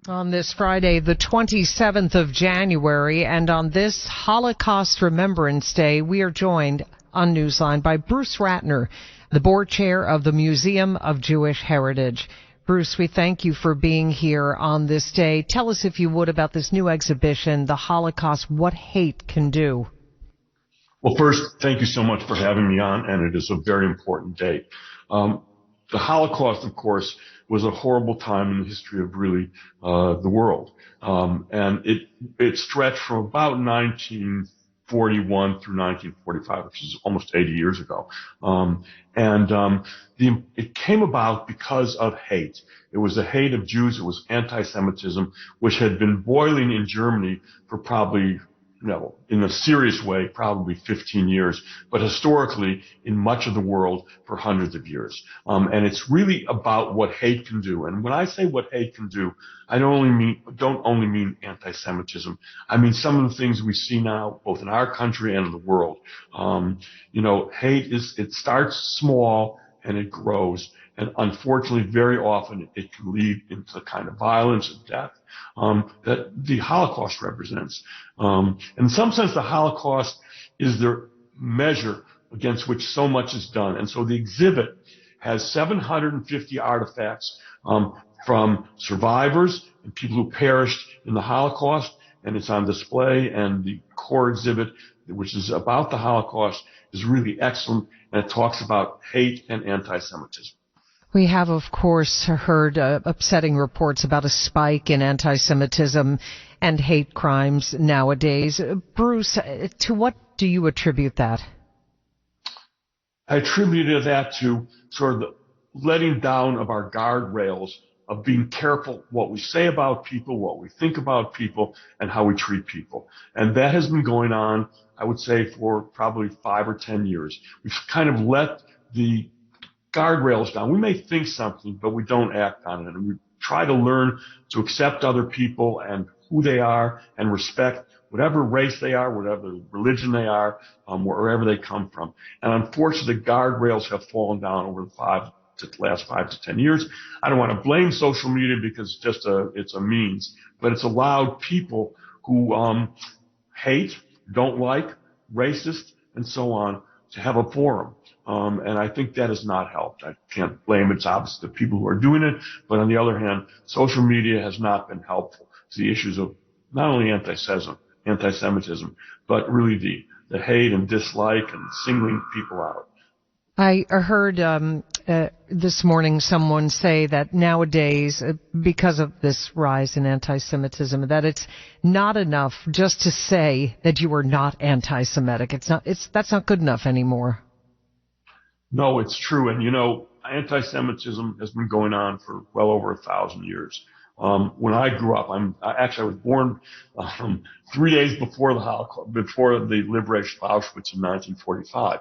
On this Friday, the 27th of January, and on this Holocaust Remembrance Day, we are joined on Newsline by Bruce Ratner, the board chair of the Museum of Jewish Heritage. Bruce, we thank you for being here on this day. Tell us, if you would, about this new exhibition, The Holocaust, What Hate Can Do. Well, first, thank you so much for having me on, and it is a very important day. The Holocaust, of course, was a horrible time in the history of really the world, and it stretched from about 1941 through 1945, which is almost 80 years ago. It came about because of hate. It was the hate of Jews. It was anti-Semitism, which had been boiling in Germany for probably, in a serious way, probably 15 years, but historically in much of the world for hundreds of years. And it's really about what hate can do. And when I say what hate can do, I don't only mean anti-Semitism. I mean some of the things we see now, both in our country and in the world. Hate it starts small and it grows. And unfortunately, very often it can lead into the kind of violence and death that the Holocaust represents. In some sense, the Holocaust is the measure against which so much is done. And so the exhibit has 750 artifacts from survivors and people who perished in the Holocaust, and it's on display. And the core exhibit, which is about the Holocaust, is really excellent, and it talks about hate and anti-Semitism. We have, of course, heard upsetting reports about a spike in anti-Semitism and hate crimes nowadays. Bruce, to what do you attribute that? I attribute that to sort of the letting down of our guardrails of being careful what we say about people, what we think about people, and how we treat people. And that has been going on, I would say, for probably 5 or 10 years. We've kind of let the guardrails down. We may think something, but we don't act on it. And we try to learn to accept other people and who they are and respect whatever race they are, whatever religion they are, wherever they come from. And unfortunately, the guardrails have fallen down over the last 5 to 10 years. I don't want to blame social media because it's a means, but it's allowed people who hate, don't like, racist, and so on to have a forum. And I think that has not helped. I can't blame it's obvious the people who are doing it, but on the other hand, social media has not been helpful to the issues of not only anti-Semitism, but really the hate and dislike and singling people out. I heard this morning someone say that nowadays, because of this rise in anti-Semitism, that it's not enough just to say that you are not anti-Semitic. That's not good enough anymore. No, it's true. And, anti-Semitism has been going on for well over 1,000 years. When I grew up, I was born 3 days before the Holocaust, before the liberation of Auschwitz in 1945.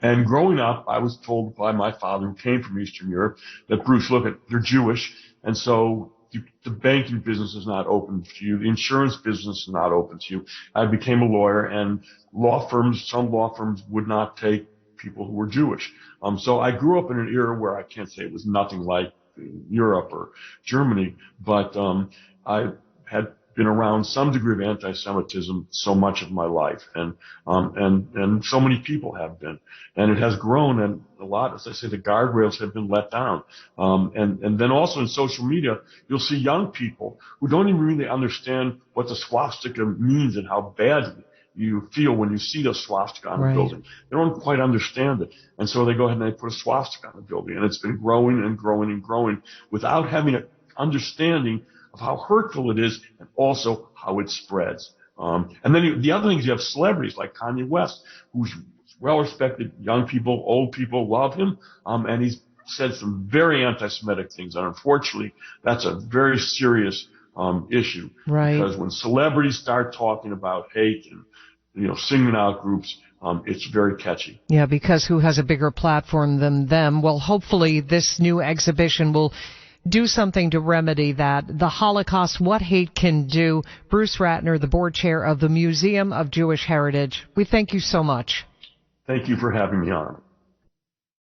And growing up, I was told by my father, who came from Eastern Europe, that, Bruce, look, they're Jewish, and so the banking business is not open to you. The insurance business is not open to you. I became a lawyer, and some law firms would not take people who were Jewish. So I grew up in an era where I can't say it was nothing like Europe or Germany, but I had been around some degree of anti-Semitism so much of my life, and so many people have been, and it has grown, and a lot, as I say, the guardrails have been let down, and then also in social media, you'll see young people who don't even really understand what the swastika means and how badly you feel when you see the swastika on a building. They don't quite understand it. And so they go ahead and they put a swastika on the building. And it's been growing and growing and growing without having an understanding of how hurtful it is and also how it spreads. And then the other thing is you have celebrities like Kanye West, who's well-respected. Young people, old people love him. And he's said some very anti-Semitic things. And unfortunately, that's a very serious issue. Right. Because when celebrities start talking about hate and singling out groups, it's very catchy. Yeah, because who has a bigger platform than them? Well, hopefully this new exhibition will do something to remedy that. The Holocaust, What Hate Can Do. Bruce Ratner, the board chair of the Museum of Jewish Heritage. We thank you so much. Thank you for having me on.